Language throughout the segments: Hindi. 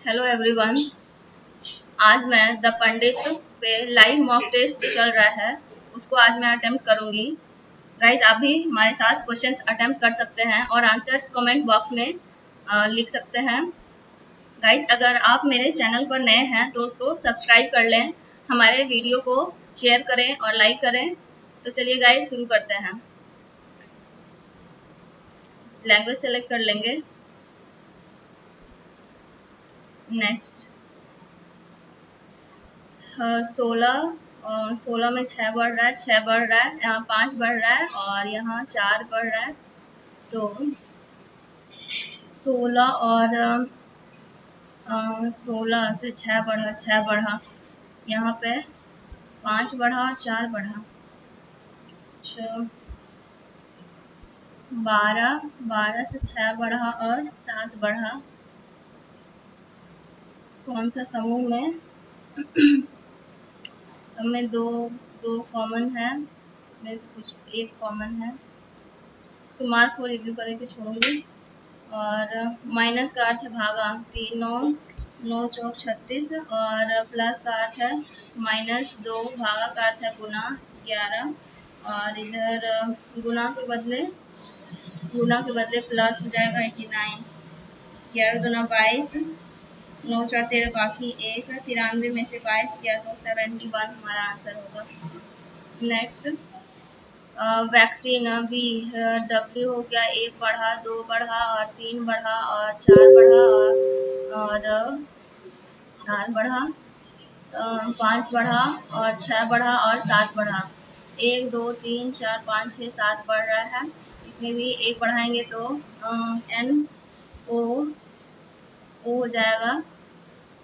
Hello everyone. आज मैं द पंडित पे लाइव मॉक टेस्ट चल रहा है, उसको आज मैं अटेम्प्ट करूंगी। गाइज आप भी हमारे साथ क्वेश्चंस अटेम्प्ट कर सकते हैं और आंसर्स कमेंट बॉक्स में लिख सकते हैं। गाइज अगर आप मेरे चैनल पर नए हैं तो उसको सब्सक्राइब कर लें, हमारे वीडियो को शेयर करें और लाइक करें। तो चलिए गाइज शुरू करते हैं। लैंग्वेज सेलेक्ट कर लेंगे। नेक्स्ट 16 में 6 बढ़ रहा है, 6 बढ़ रहा है, यहाँ 5 बढ़ रहा है और यहाँ 4 बढ़ रहा है। तो 16 और 16 से 6 बढ़ा, 6 बढ़ा, यहाँ पे 5 बढ़ा और 4 बढ़ा, 12, 12 से 6 बढ़ा और 7 बढ़ा। कौन सा समूह में? सब में दो दो कॉमन है, इसमें तो कुछ एक कॉमन है। इसको मार्क को रिव्यू करके छोड़ूंगी। और माइनस का अर्थ है भागा, 3 9 9 चौक 36 और प्लस का अर्थ है -2, भागा का अर्थ है गुना 11 और इधर गुना के बदले प्लस हो जाएगा 89। 11 दूना 22, 9 4 13 बाकी 1, 93 में से 22 किया तो 71 हमारा आंसर होगा। नेक्स्ट वैक्सीन वी, डब्ल्यू हो गया, 1 बढ़ा, 2 बढ़ा और 3 बढ़ा और 4 बढ़ा और 4 बढ़ा, 5 बढ़ा और 6 बढ़ा और 7 बढ़ा। 1 2 3 4 5 6 7 बढ़ रहा है। इसमें भी 1 बढ़ाएंगे तो एन ओ हो जाएगा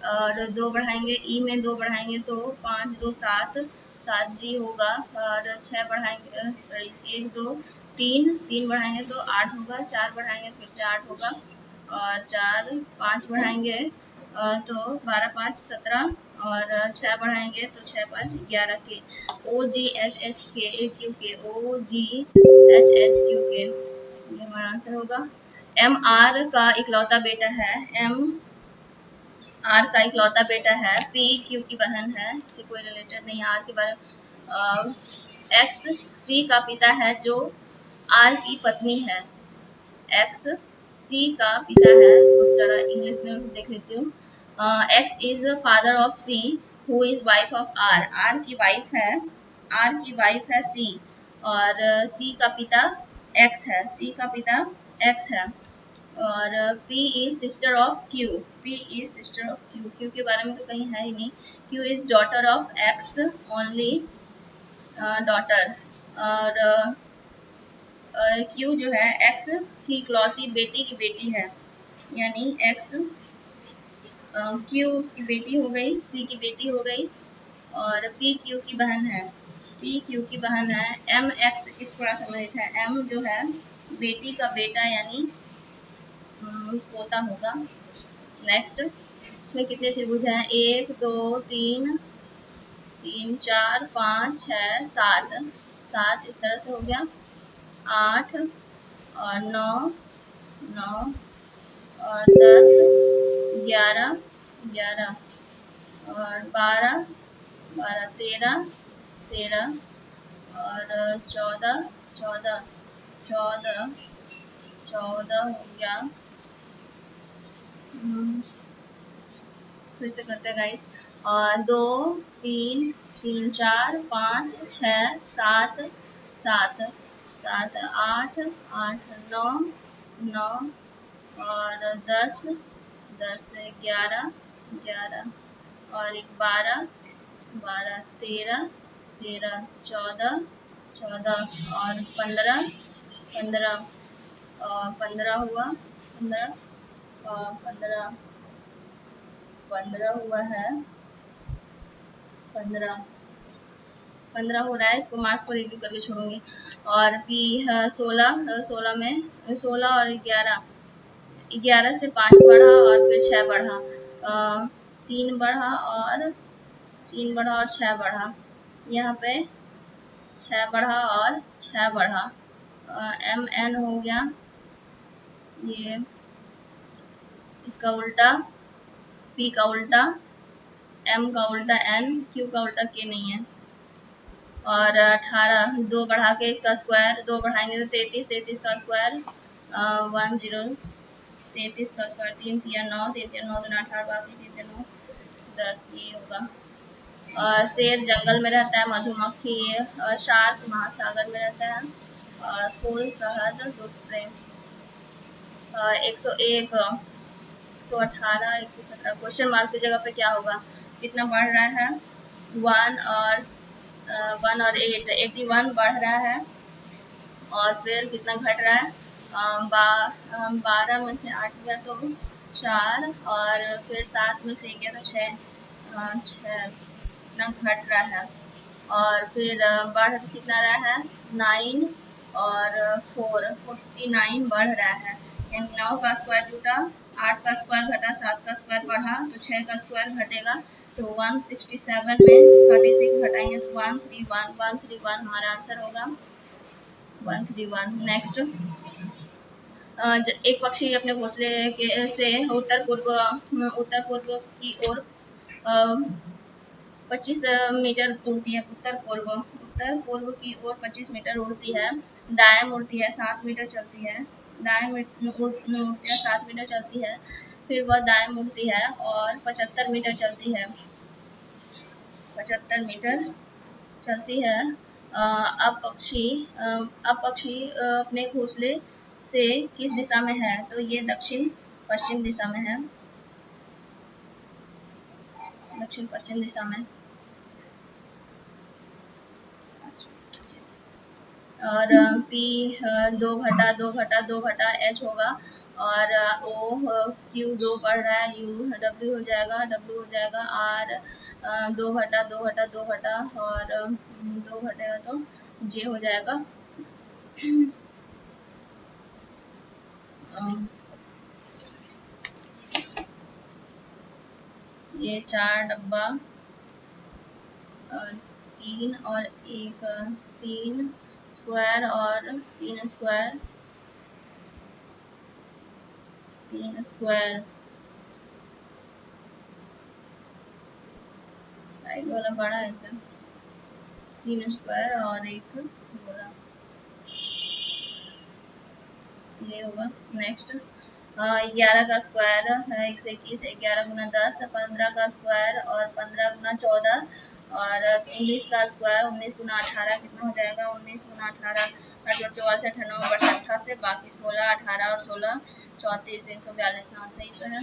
और 2 बढ़ाएंगे ई में 2 बढ़ाएंगे तो 5 2 7 7 जी होगा और 6 बढ़ाएंगे, सॉरी 1 2 3 बढ़ाएंगे तो 8 होगा, 4 बढ़ाएंगे फिर से 8 होगा और 4 5 बढ़ाएंगे तो 12 5 17 और 6 बढ़ाएंगे तो 6 5 11 के। ओ जी एच एच के क्यू के, ओ जी एच एच क्यू के, ये हमारा आंसर होगा। एम आर का इकलौता बेटा है, एम आर का इकलौता बेटा है, पी क्यू की बहन है, इससे कोई रिलेटेड नहीं। आर के बारे में एक्स सी का पिता है जो आर की पत्नी है। एक्स सी का पिता है, इसको जरा इंग्लिश में देख लेती हूँ। X is father of C who is wife of R. R की वाइफ है, आर की वाइफ है सी और सी का पिता एक्स है, सी का पिता एक्स है। और P is sister of Q, P is sister of Q, Q के बारे में तो कहीं है ही नहीं। Q is daughter of X only, daughter. और Q जो है X की इकलौती बेटी की बेटी है, यानी X Q की बेटी हो गई, C की बेटी हो गई और P Q की बहन है, P Q की बहन है। M X किसको संबंधित है? M जो है बेटी का बेटा यानी पोता होगा। नेक्स्ट इसमें कितने त्रिभुज हैं? 1 2 3 3 4 5 6 7, 7 इस तरह से हो गया। 8 और 9 9 और 10 11 11 और 12 12 13 13 और 14 14 14 14 हो गया। फिर से करते हैं गाइस। 2 3 3 4 5 6 7 7 7 8 8 9 9 और 10 10 11 11 और एक 12 12 13 13 14 14 और 15 15 15 हुआ, 15 15 15 हुआ है, 15 हो रहा है। इसको मार्क्स को रिव्यू करके छोड़ूंगी। और पी 16 16 में 16 और 11 से 5 बढ़ा और फिर 6 बढ़ा, 3 बढ़ा और 3 बढ़ा और 6 बढ़ा, यहाँ पे 6 बढ़ा और 6 बढ़ा। एम एन हो गया, ये इसका उल्टा P का उल्टा M का उल्टा N, Q का उल्टा K नहीं है। और 18 2 बढ़ा के इसका स्क्वायर, 2 बढ़ाएंगे तो 33, 33 का स्क्वायर 10, 33 का स्क्वायर 3 3 9, 3 3 9 2 18, बाकी 3 3 9 10, ये होगा। और शेर जंगल में रहता है, मधुमक्खी शार्क महासागर में रहता है, और फूल शहद दूध प्रेम। 101 118 117, क्वेश्चन मार्क की जगह पे क्या होगा, कितना बढ़ रहा है, 1 और 8, 81 बढ़ रहा है, और फिर कितना घट रहा है, 12 में से 8 गया तो 4, और फिर 7 में से 1 गया तो 6 इतना घट रहा है। और फिर बढ़ कितना रहा है, 9 और 4 49 बढ़ रहा है। 9 का स्क्वायर टूटा, 8 का स्क्वायर घटा, 7 का स्क्वायर बढ़ा, तो 6 का स्क्वायर घटेगा, तो 167 में 36 घटाएंगे तो 131, 131 हमारा आंसर होगा, 131। नेक्स्ट, एक पक्षी अपने घोंसले से उत्तर पूर्व की ओर 25 मीटर उड़ती है, उत्तर पूर्व की ओर 25 मीटर उड़ती है, दाएं मुड़ती है 7 मीटर चलती है, दाएं मुड़ती है 7 मीटर चलती है, फिर वह दाएं मुड़ती है और 75 मीटर चलती है, 75 मीटर चलती है। अब पक्षी अपने घोंसले से किस दिशा में है, तो ये दक्षिण पश्चिम दिशा में है, दक्षिण पश्चिम दिशा में। और P 2 घटा 2 घटा 2 घटा H होगा, और O Q 2 बढ़ रहा है, U W हो जाएगा, W हो जाएगा, R 2 घटा 2 घटा 2 घटा, और 2 घटेगा तो J हो जाएगा। ये 4 डब्बा 3 और 1 3 स्क्वायर और 3 स्क्वायर 3 स्क्वायर, साइड वाला बड़ा है क्या, 3 स्क्वायर और 1 गोला, ये होगा। नेक्स्ट, 11 का स्क्वायर 121, 11 गुना 10, 15 का स्क्वायर और 15 गुना 14, और 19 का स्क्वायर 19 गुना 18 कितना हो जाएगा, 19 गुना 18 14 से 98 88 बाकी 16, 18 और 16 34, 342 नाम सही तो है,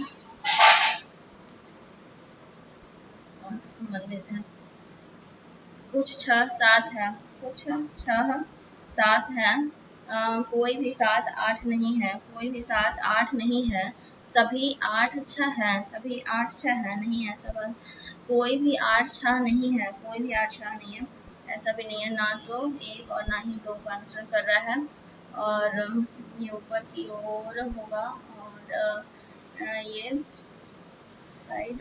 कौन से संबंधित है, कुछ 6 7 है, कुछ 6 7 है, कोई भी 7 8 नहीं है, कोई भी 7 8 नहीं है, सभी 8 6 है, सभी 8 6 है, नहीं है सब, कोई भी 8 6 नहीं है, कोई भी 8 6 नहीं है, ऐसा भी नहीं है, ना तो 1 और ना ही 2 का अनुसरण कर रहा है, और ये ऊपर की ओर होगा, और ये साइड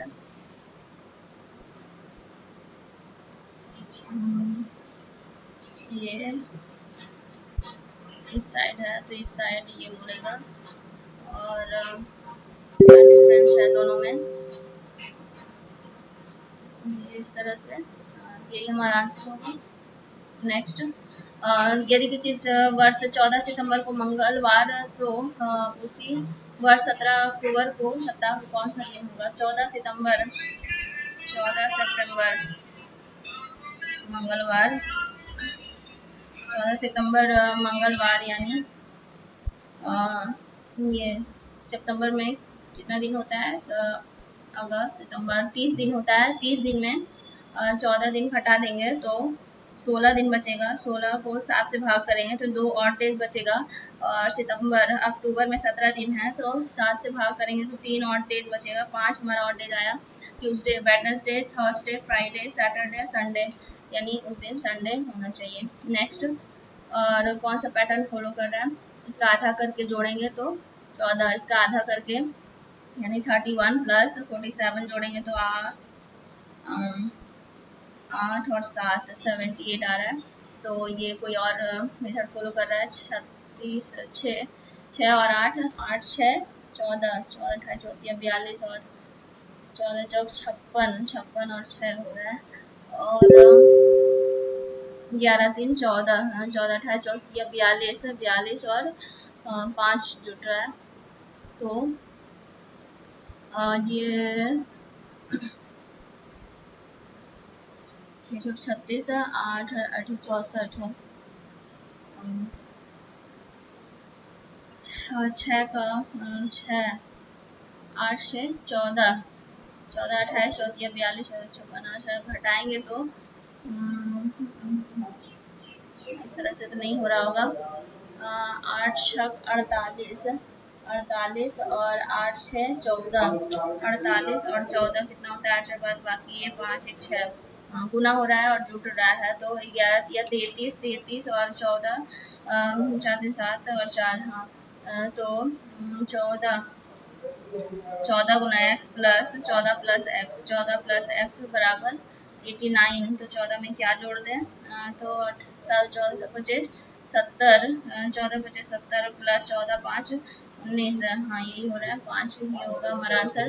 ये इस साइड है, तो इस साइड ये मुड़ेगा, और डिफरेंस है दोनों में, इस तरह से, यही हमारा आंसर होगा। नेक्स्ट, यदि किसी वर्ष 14 सितंबर को मंगलवार, तो उसी वर्ष 17 अक्टूबर को सप्ताह कौन सा दिन होगा, 14 सितंबर मंगलवार, 14 सितंबर मंगलवार, यानी ये सितंबर में कितना दिन होता है, अगस्त सितंबर 30 दिन होता है, 30 दिन में 14 दिन घटा देंगे तो 16 दिन बचेगा, 16 को 7 से भाग करेंगे तो 2 और डेज बचेगा, और अक्टूबर में 17 दिन है तो 7 से भाग करेंगे तो 3 और डेज बचेगा, 5 हमारा और डेज आया, Tuesday Wednesday Thursday Friday Saturday Sunday, यानी उस दिन संडे होना चाहिए। नेक्स्ट, और कौन सा पैटर्न फॉलो कर रहा है, इसका आधा करके जोड़ेंगे तो 14, इसका आधा करके यानी 31 प्लस 47 जोड़ेंगे तो 8 और 7 78 आ रहा है, तो ये कोई और मेथड फॉलो कर रहा है। 36 6 और 8 8 6 14 14 28 42 और 14 चौक 56, 56 और 6 हो रहा है, और 11 3 14, 14 28 चौक 42, 42 और 5 जुट रहा है, तो ये 6 36 है, 8 8 64 है, 6 का 6 8 से 14, 14 28 34 42 और 56, घटाएंगे तो इस तरह से तो नहीं हो रहा होगा। 8 छक 48, 48 और 8 6 14, 48 और 14 कितना होता है, 8 4 बाद बाकी है 5 1 6, गुना हो रहा है और जुट रहा है, तो 11 या 33, 33 और 14, 4 3 7 और 4, हाँ, तो 14 गुना x plus 14 plus x, 14 plus x बराबर 89, तो 14 में क्या जोड़ दें, तो 14 25 70, 14 25 70 प्लस 14 5 19, हाँ यही हो रहा है, 5 ही होगा हमारा आंसर।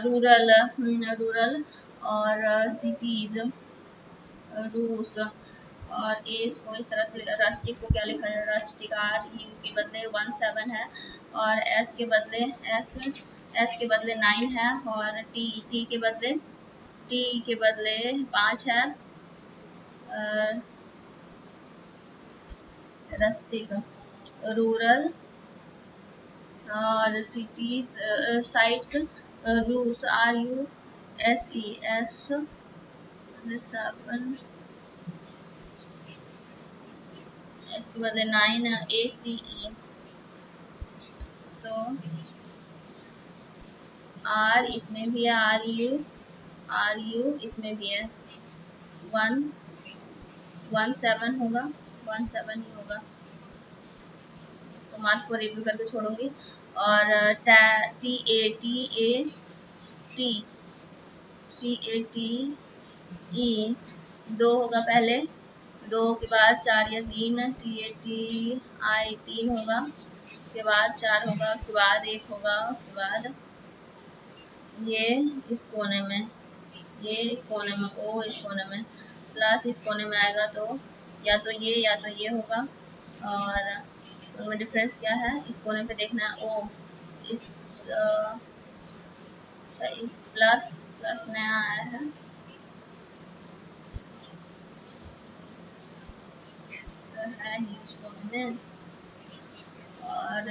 रूरल और सिटीज, रूस और इसको इस तरह से, राष्ट्रिक को क्या लिखा जाए, राष्ट्रिक RU के बदले 17 है, और S के बदले S के बदले 9 है, और T के बदले 5 है, राष्ट्रिक, रूरल और सिटीज, साइट्स, रूस RUSES 7, इसके बदले 9 ACE, तो R इसमें भी है, RU इसमें भी है, 17 होगा, 17 ही होगा, इसको मार्क को रिव्यू करके छोड़ूंगी। और TATE 2 होगा पहले, 2 के बाद 4 या 3, TATI 3 होगा, उसके बाद 4 होगा, उसके बाद 1 होगा, उसके बाद ये इस कोने में, ये इस कोने में, ओ इस कोने में, प्लस इस कोने में आएगा, तो या तो ये होगा, और उनमें डिफरेंस क्या है, इस कोने पे देखना है, ओ इस अच्छा इस प्लस नया आया है, तो है ही इस कोने में, और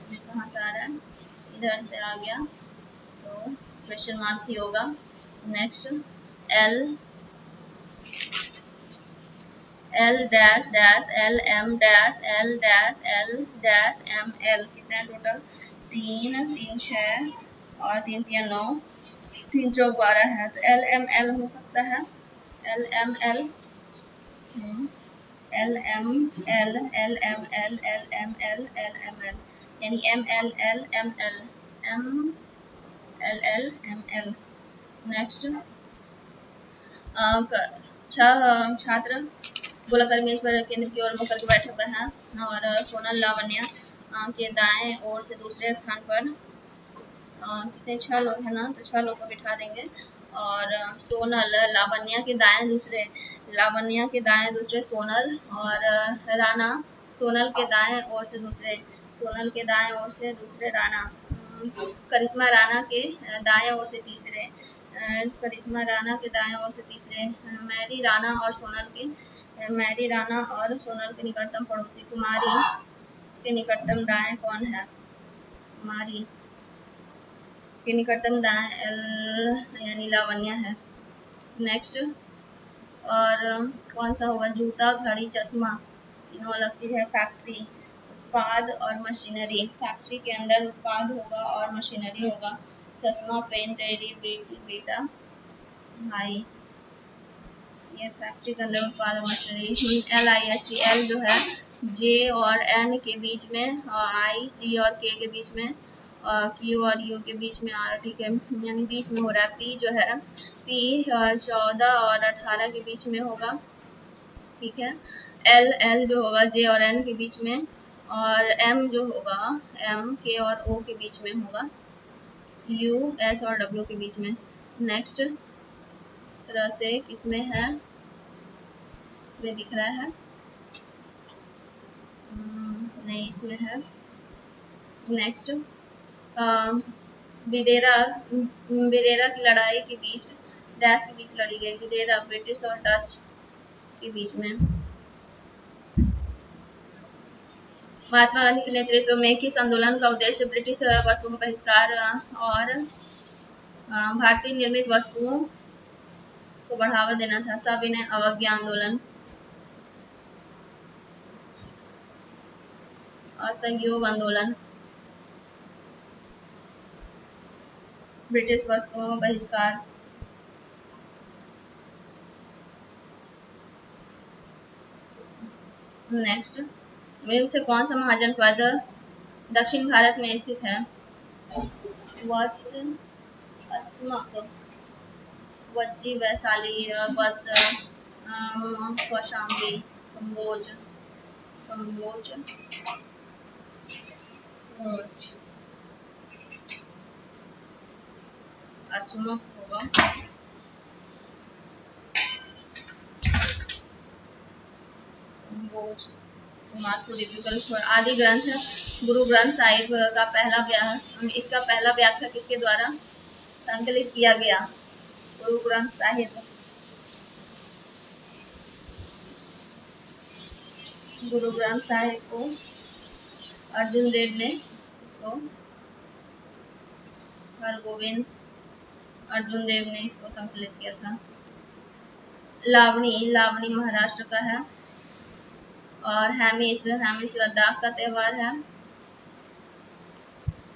कहाँ से आ रहा है, इधर से आ गया, तो क्वेश्चन मार्क ही होगा। Next L dash dash LM dash L dash L dash ML, कितना टोटल, 3 3 6 और 3 3 9, 3 चौक 12 है, तो LML हो सकता है, LML LML LML LML LML, यानी MLL ML MLL ML। Next, छात्र गोलाकार मेज पर केंद्र की ओर मुख करके बैठे हुए हैं, और सोनल लावण्य के दाएं ओर से दूसरे स्थान पर, कितने 6 लोग हैं ना, तो 6 लोग को बिठा देंगे, और सोनल लावण्य के दाएं दूसरे सोनल, और राना सोनल के दाएं ओर से दूसरे राना, करिश्मा राना के दाएं ओर से तीसरे, मैरी राना और सोनल के निकटतम पड़ोसी, कुमारी के निकटतम दाएं कौन है, कुमारी के निकटतम दाएं यानी लावण्य है। नेक्स्ट, और कौन सा होगा, जूता घड़ी चश्मा, तीनों अलग चीज है। फैक्ट्री, उत्पाद और मशीनरी, फैक्ट्री के अंदर उत्पाद होगा और मशीनरी होगा। चश्मा पेन डेयरी बेटी बेटा भाई, ये फैक्ट्री के अंदर उत्पाद और मशीनरी। LIST, L जो है J और N के बीच में, I G और K के बीच में, Q और U के बीच में, R, ठीक है, यानी बीच में हो रहा है। P जो है P 14 और 18 के बीच में होगा, ठीक है। L जो होगा J और N के बीच में, और M जो होगा M K और O के बीच में होगा, यू, एस और डब्ल्यू के बीच में। नेक्स्ट इस तरह से किसमें है, इसमें दिख रहा है, नहीं इसमें है। नेक्स्ट विदेरा विदेरा की लड़ाई के बीच डैश के बीच लड़ी गई। विदेरा ब्रिटिश और डच के बीच में। महात्मा गांधी के नेतृत्व में किस आंदोलन का उद्देश्य ब्रिटिश वस्तुओं का बहिष्कार और भारतीय निर्मित वस्तुओं को बढ़ावा देना था? सविनय अवज्ञा आंदोलन। असहयोग आंदोलन। ब्रिटिश वस्तुओं का बहिष्कार। नेक्स्ट निम्न से कौन सा महाजनपद दक्षिण भारत में स्थित है? वत्स, अस्मक, वज्जी, वैशाली, वत्स, कौशाम्बी, कम्बोज, कम्बोज, अस्मक होगा। कम्बोज। को रिव्यू करो। आदि ग्रंथ गुरु ग्रंथ साहिब का इसका पहला व्याख्या किसके द्वारा संकलित किया गया? गुरु ग्रंथ साहिब। गुरु ग्रंथ साहिब को अर्जुन देव ने इसको हरगोविंद अर्जुन देव ने इसको संकलित किया था। लावणी, लावणी महाराष्ट्र का है। और हैमिश, हैमिश लद्दाख का त्योहार है।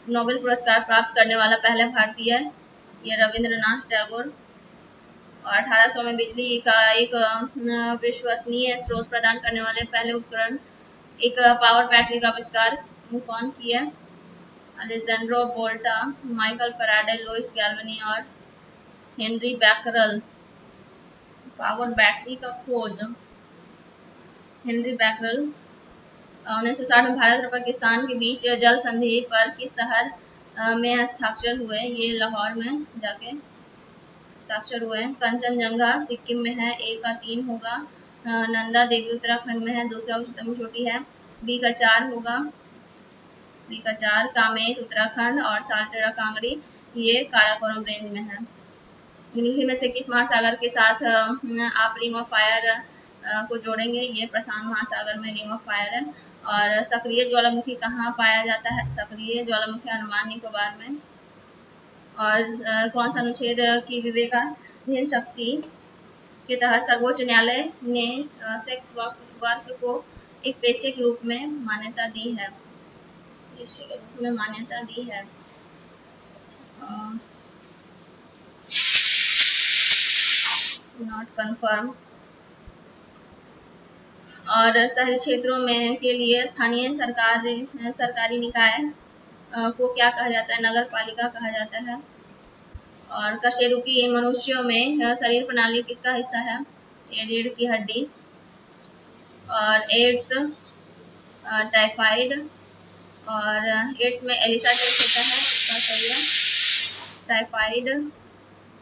नोबेल पुरस्कार प्राप्त करने वाला पहला भारतीय ये रविंद्रनाथ टैगोर। और 1800 में बिजली का एक विश्वसनीय स्रोत प्रदान करने वाले पहले उपकरण एक पावर बैटरी का आविष्कार कौन किया? अलेजेंड्रो वोल्टा, माइकल फैराडे, लुइस गैल्वेनी और हेनरी बैकरल। पावर बैटरी का खोज हेनरी बैकरल। 1960 में भारत और पाकिस्तान के बीच जल संधि पर किस शहर में हस्ताक्षर हुए? ये लाहौर में जाके हस्ताक्षर हुए। कंचनजंगा सिक्किम में है, ए का 3 होगा। नंदा देवी उत्तराखंड में है, दूसरा उच्चतम चोटी है, बी का 4 होगा। बी का 4 कामेट उत्तराखंड और साल्टेरा कांगड़ी ये काराकोरम रेंज में है। निम्नलिखित में से किस महासागर के साथ आप रिंग ऑफ फायर को जोड़ेंगे? ये प्रशांत महासागर में रिंग ऑफ फायर है। और सक्रिय ज्वालामुखी कहाँ पाया जाता है? सक्रिय ज्वालामुखी अंडमान निकोबार में। और कौन सा अनुच्छेद की विवेकाधीन शक्ति के तहत सर्वोच्च न्यायालय ने सेक्स वर्क को एक पेशे के रूप में मान्यता दी है? पेशे के रूप में मान्यता दी है। Not confirm. और शहरी क्षेत्रों में के लिए स्थानीय सरकारी निकाय को क्या कहा जाता है? नगर पालिका कहा जाता है। और कशेरुकी मनुष्यों में शरीर प्रणाली किसका हिस्सा है? ये रीढ़ की हड्डी। और एड्स, टाइफाइड और एड्स में एलिसा टेस्ट होता है, इसका सही है। टाइफाइड,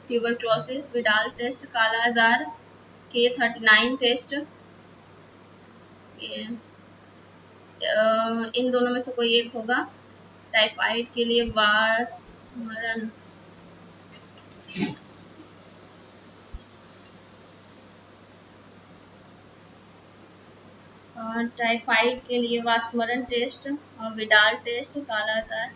ट्यूबरक्लोसिस, विडाल टेस्ट, काला आजार, K39 टेस्ट। इन दोनों में से कोई एक होगा। टाइफाइड के लिए वासमरण। और टाइफाइड के लिए वासमरण टेस्ट और विडाल टेस्ट, काला आजार।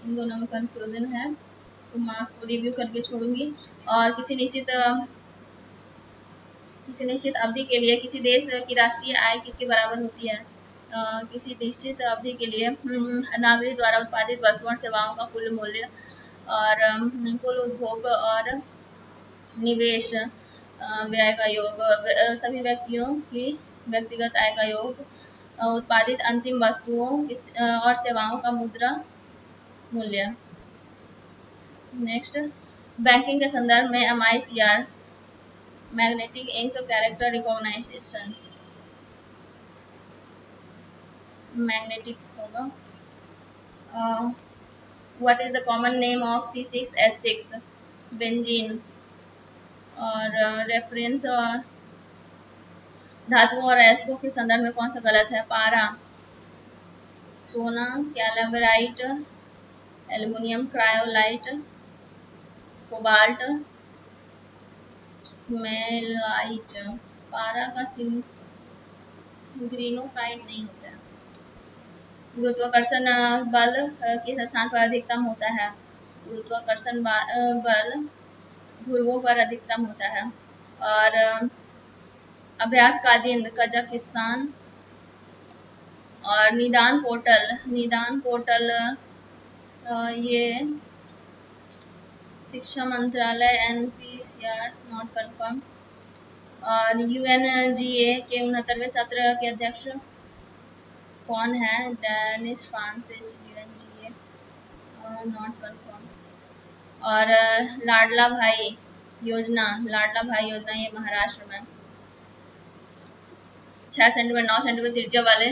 इन दोनों में कंफ्यूजन है, इसको मार्क को रिव्यू करके छोड़ूंगी। और किसी निश्चित अवधि के लिए किसी देश की राष्ट्रीय आय किसके बराबर होती है? किसी निश्चित अवधि के लिए नागरिक द्वारा उत्पादित वस्तुओं और सेवाओं का कुल मूल्य और कुल उपभोग और निवेश व्यय का योग, सभी व्यक्तियों की व्यक्तिगत आय का योग, उत्पादित अंतिम वस्तुओं और सेवाओं का मुद्रा मूल्य। नेक्स्ट बैंकिंग के संदर्भ में MICR magnetic ink character recognition. Magnetic होगा। What is the common name of C6H6? Benzene. और रेफरेंस धातुओं और अयस्कों के संदर्भ में कौन सा गलत है? पारा, सोना, कैल्साइट, एल्युमिनियम, क्रायोलाइट, कोबाल्ट, स्मेलाइट। पारा का ग्रीनोकाइट नहीं होता है। गुरुत्वाकर्षण बल किस स्थान पर अधिकतम होता है? गुरुत्वाकर्षण बल ध्रुवों पर अधिकतम होता है। और अभ्यास काजिंद कजाकिस्तान। और निदान पोर्टल ये शिक्षा मंत्रालय NPCR नॉट कंफर्म। और UNGA के 69वें सत्र के अध्यक्ष कौन है? Dennis Francis. UNGA not confirm. और लाडला भाई योजना ये महाराष्ट्र में 6 सेंटीमीटर 9 सेंटीमीटर त्रिज्या वाले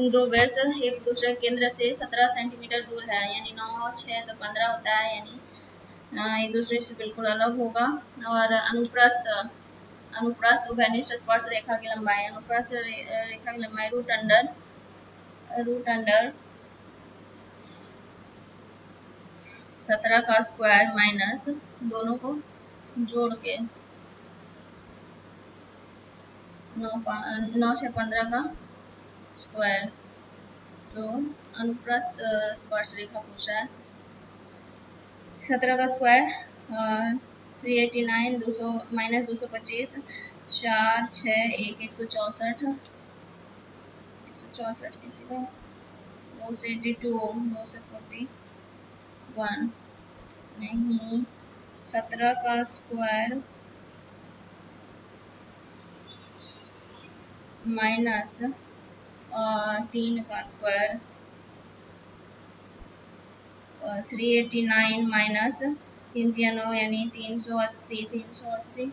दो वृत्त एक दूसरे केंद्र से 17 सेंटीमीटर दूर है, यानी 9 6 तो 15 होता है, यानी एक दूसरे से बिल्कुल अलग होगा। और अनुप्रस्थ उभयनिष्ठ स्पर्श रेखा की लंबाई, अनुप्रस्थ रेखा की लंबाई रूट अंडर 17 का स्क्वायर माइनस दोनों को जोड़ के 9 6 15 का स्क्वायर। तो अनुप्रस्थ स्पर्श रेखा पूछा है। 17 का स्क्वायर 389 200 माइनस 225 4 6 1 164 किसी का 2 से 82 2 से 41 नहीं। 17 का स्क्वायर माइनस 3 का स्क्वायर 389 माइनस 3 9 यानी 380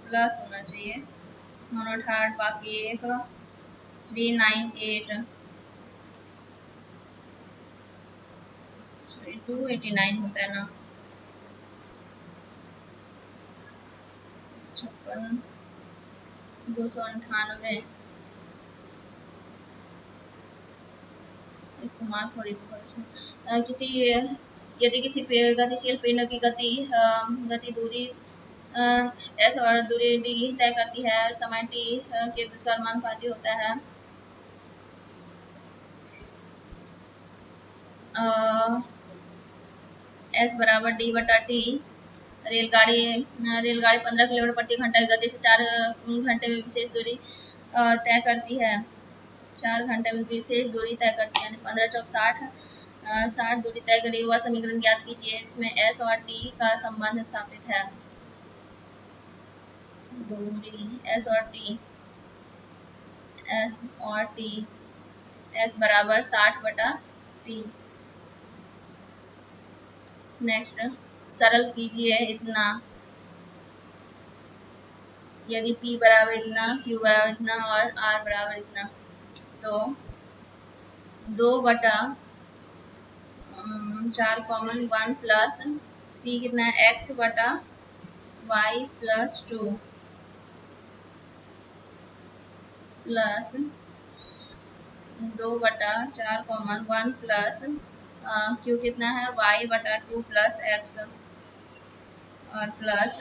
प्लस होना चाहिए 968 बाकी एक 398 289 होता है ना 56 298 इसको मार्क थोड़ी यदि किसी गतिशील पिंड की गति दूरी s और दूरी d तय करती है और समय t के व्युत्क्रमानुपाती होता है s बराबर d बटा t। रेलगाड़ी 15 किलोमीटर प्रति घंटा की गति से 4 घंटे में विशेष दूरी तय करती है 4 घंटे में विशेष दूरी तय करती है, यानी 15 चौक 60 दूरी तय करी। वह समीकरण ज्ञात कीजिए जिसमें s और t का संबंध स्थापित है। दूरी s और t s बराबर 60 बटा t। नेक्स्ट सरल कीजिए इतना, यदि p बराबर इतना, q बराबर इतना और r बराबर इतना, तो 2/4 कॉमन 1 प्लस p कितना है x बटा y plus 2 plus 2/4 common 1 plus q कितना है y बटा 2 प्लस x और प्लस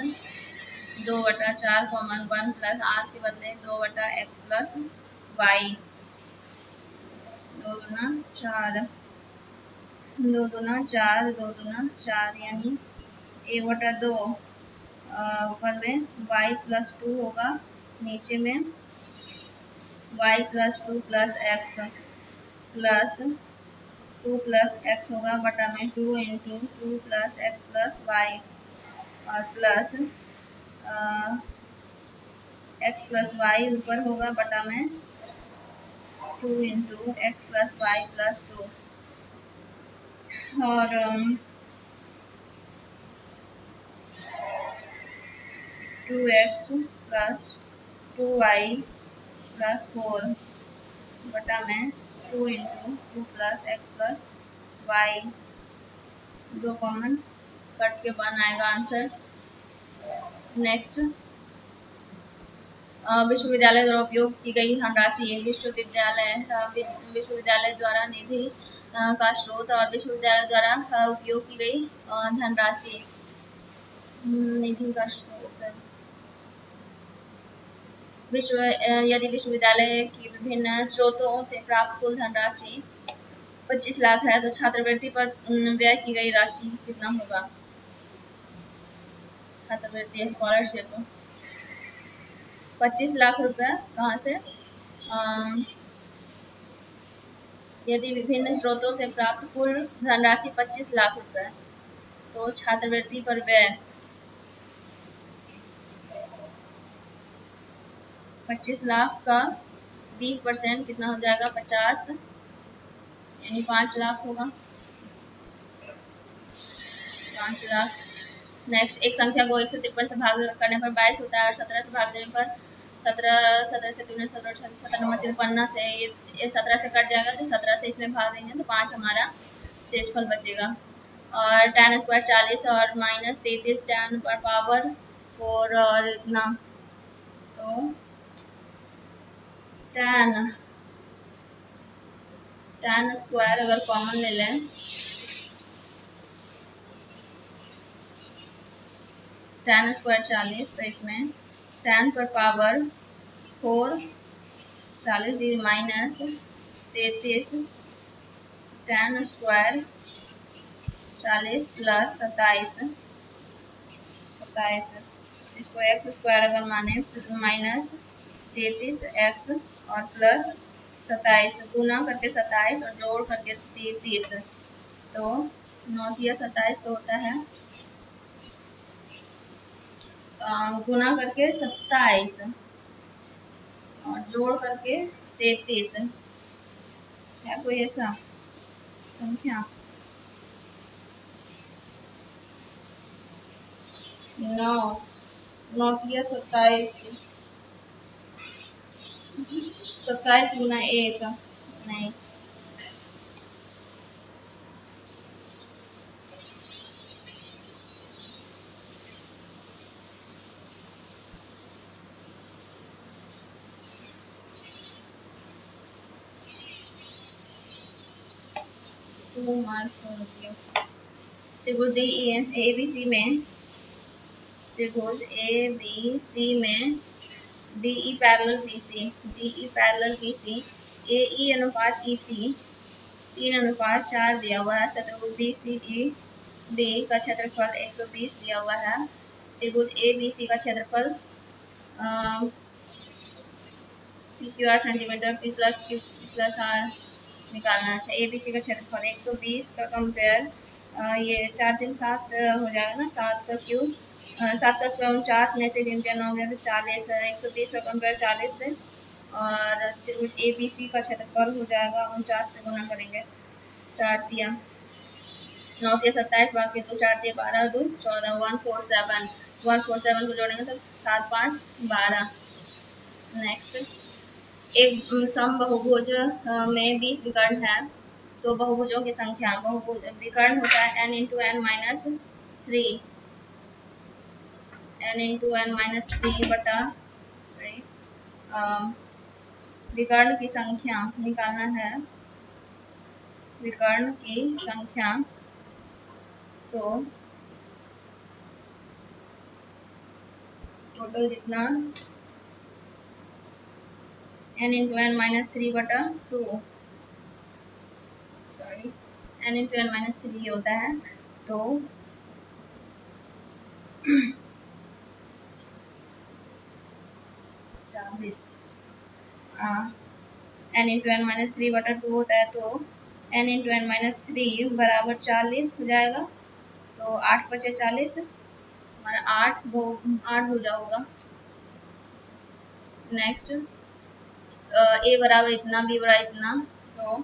2/4 कॉमन 1 प्लस r के बदले 2/x प्लस y 2 दूना 4 यानी 1/2 ऊपर में y प्लस 2 होगा, नीचे में y plus 2 plus x plus 2 plus x होगा बटा में 2 into 2 plus x plus y और प्लस x प्लस y ऊपर होगा बटा में 2 into X plus Y plus 2 और 2x प्लस 2y प्लस 4 बटा में 2 into 2 plus X plus Y, दो कॉमन कट के 1 आएगा आंसर। नेक्स्ट, विश्वविद्यालय द्वारा उपयोग की गई धनराशि। विश्वविद्यालय द्वारा निधि का स्रोत और विश्वविद्यालय द्वारा उपयोग की गई धनराशि। निधि का स्रोत यदि विश्वविद्यालय की विभिन्न स्रोतों से प्राप्त कुल धनराशि 25 लाख है तो छात्रवृत्ति पर व्यय की गई राशि कितना होगा? छात्रवृत्ति स्कॉलरशिप 25 लाख रुपए कहाँ से? यदि विभिन्न स्रोतों से प्राप्त कुल धनराशि 25 लाख रुपए तो छात्रवृत्ति पर व्यय 25 लाख का 20% कितना हो जाएगा? 50, यानी 5 लाख होगा। 5 लाख। नेक्स्ट, एक संख्या को 153 से भाग करने पर 22 होता है और 17 से भाग देने पर 17 से 3 17 नंबर 53 से ये 17 से कट जाएगा तो 17 से इसमें भाग देंगे तो 5 हमारा शेषफल बचेगा। और tan स्क्वायर 40 और माइनस 33 tan पर पावर 4 और इतना, तो tan स्क्वायर अगर कॉमन ले लें tan स्क्वायर 40 तो इसमें tan पर power 4 40 degree minus 33 tan square 40 plus 27 इसको एक्स स्क्वायर अगर माने माइनस 33 एक्स और प्लस 27 गुना करके 27 और जोड़ करके 33 तो 9 या 27 तो होता है गुना करके 27 और जोड़ करके 33 है कोई ऐसा संख्या? 9 या 27 गुना 1 नहीं, त्रिभुज ABC में त्रिभुज ABC में DE पैरेलल BC AE अनुपात EC 3:4 दिया हुआ है। चतुर्भुज DCED का क्षेत्रफल 120 दिया हुआ है। त्रिभुज ABC का क्षेत्रफल PQR centimetre P plus R निकालना है। ABC का क्षेत्रफल 120 का कंपेयर ये 4 3 7 हो जाएगा ना, 7 का क्यूब 7 का स्क्वायर 49 में से 3 9 गया तो 40 120 का कंपेयर 40 से और त्रिभुज ABC का क्षेत्रफल हो जाएगा 49 से गुना करेंगे 4 तिया 9 तिया 27 बाकी 2 4 तिया 12 2 14 147 को जोड़ेंगे तो 7 5 12। नेक्स्ट, एक समबहुभुज में 20 विकर्ण है तो बहुभुजों की संख्या विकर्ण होता है n इंटू n माइनस 3 बटा विकर्ण की संख्या निकालना है। विकर्ण की संख्या तो टोटल जितना n इंटू n माइनस 3 बटा 2 n इंटू n माइनस 3 होता है तो n इंटू n माइनस 3 बटा 2 होता है तो n इंटू n माइनस 3 बराबर 40 हो जाएगा तो 8 बचे 40 हमारा 8 भुजा होगा। नेक्स्ट, a बराबर इतना b बराबर इतना तो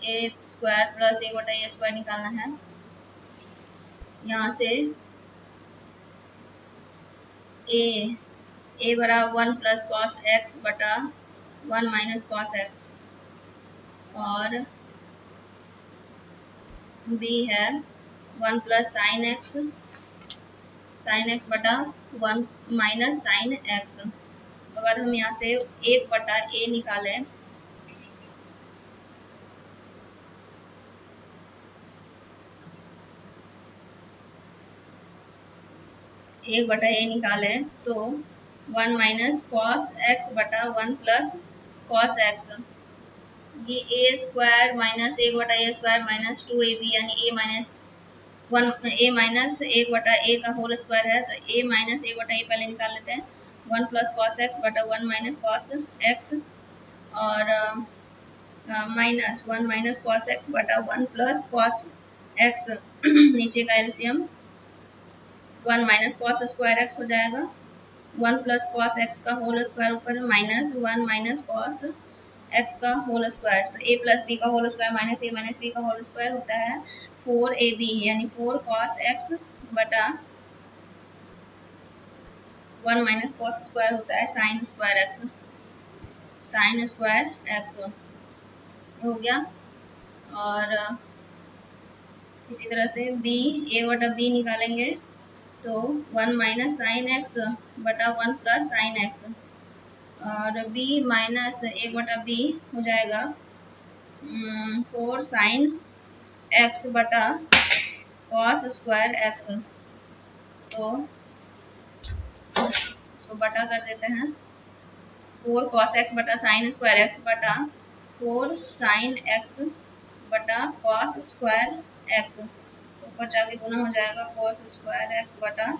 a स्क्वायर प्लस 1 बटा a स्क्वायर निकालना है। यहाँ से ए बराबर 1 प्लस कॉस एक्स बटा 1 माइनस कॉस एक्स, और बी है 1 प्लस साइन एक्स बटा 1 माइनस साइन एक्स। अगर हम यहाँ से 1 बटा ए निकालें, तो 1 माइनस कॉस एक्स बटा 1 प्लस कॉस एक्स, ये ए स्क्वायर माइनस 1 बटा ए स्क्वायर माइनस 2ab, यानी ए माइनस 1 बटा ए का होल स्क्वायर है, तो ए माइनस 1 बटा ए पहले निकाल लेते हैं। 1 प्लस कॉस एक्स बटा 1 माइनस कॉस एक्स, और माइनस 1 माइनस कॉस एक्स बटा 1 प्लस कॉस एक्स, नीचे का LCM 1 minus cos square x हो जाएगा, 1 प्लस कॉस एक्स का होल स्क्वायर ऊपर माइनस 1 माइनस कॉस एक्स का होल स्क्वायर, तो ए प्लस बी का होल स्क्वायर माइनस ए माइनस बी का होल स्क्वायर होता है 4ab, यानी 4 कॉस एक्स बटा 1 माइनस कॉस स्क्वायर होता है साइन स्क्वायर एक्स हो गया। और इसी तरह से बी, ए बटा बी निकालेंगे, तो 1 माइनस साइन एक्स बटा 1 प्लस साइन एक्स, और b माइनस 1 बटा बी हो जाएगा 4 साइन एक्स बटा कॉस स्क्वायर एक्स, तो इसको बटा कर देते हैं, 4 कॉस एक्स बटा साइन स्क्वायर एक्स बटा 4 साइन एक्स बटा कॉस स्क्वायर एक्स, ऊपर जाके गुना हो जाएगा कॉस स्क्वायर एक्स बटा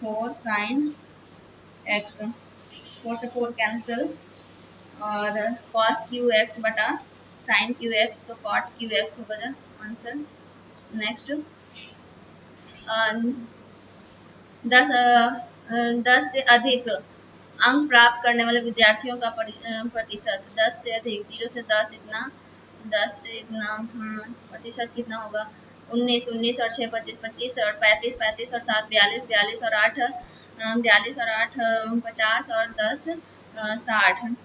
4 साइन एक्स, 4 से 4 कैंसिल, और कॉस क्यू एक्स बटा साइन क्यू एक्स, तो कॉट क्यू एक्स होगा आंसर। नेक्स्ट 10 से अधिक अंक प्राप्त करने वाले विद्यार्थियों का प्रतिशत, 10 से अधिक, 0 से 10 इतना, 10 से इतना, प्रतिशत कितना होगा 19, 19 और 6 25, 25 और 35, 35 और 7 42, 42 और 8 42 और 8 50 और 10 60,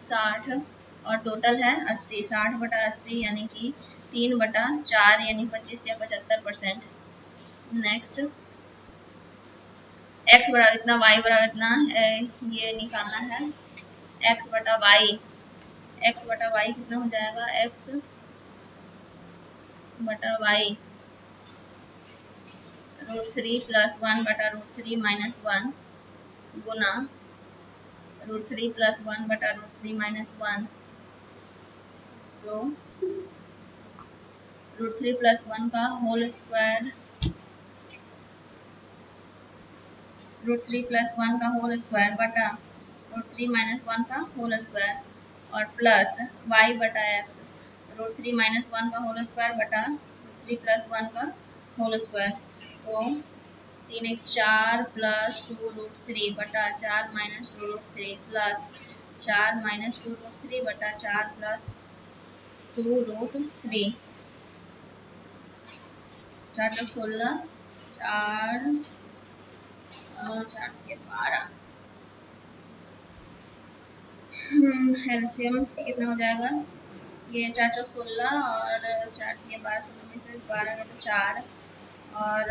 60 और टोटल है 80, 60 बटा 80 यानी कि 3 बटा 4 यानी 25 या 75%। नेक्स्ट x बराबर इतना, y बराबर इतना, ये निकालना है x बटा y, x बटा y कितना हो जाएगा, x बटा y √3 प्लस 1 बटा √3 माइनस 1 गुना √3 प्लस 1 बटा √3 माइनस 1, तो √3 प्लस 1 का होल स्क्वायर, √3 प्लस 1 का होल स्क्वायर बटा √3 माइनस 1 का होल स्क्वायर, और प्लस y बटा x, √3 माइनस 1 का होल स्क्वायर बटा √3 प्लस 1 का होल स्क्वायर, तो 3x 4 प्लस 2√3 बटा 4 माइनस 2√3 प्लस 4 माइनस 2√3 बटा 4 प्लस 2√3, 4 चौक 16, 4 4 के 12, एलसीएम कितना हो जाएगा, ये 4 चौक 16 और 4 के 12, 16 में से 12 में तो 4, और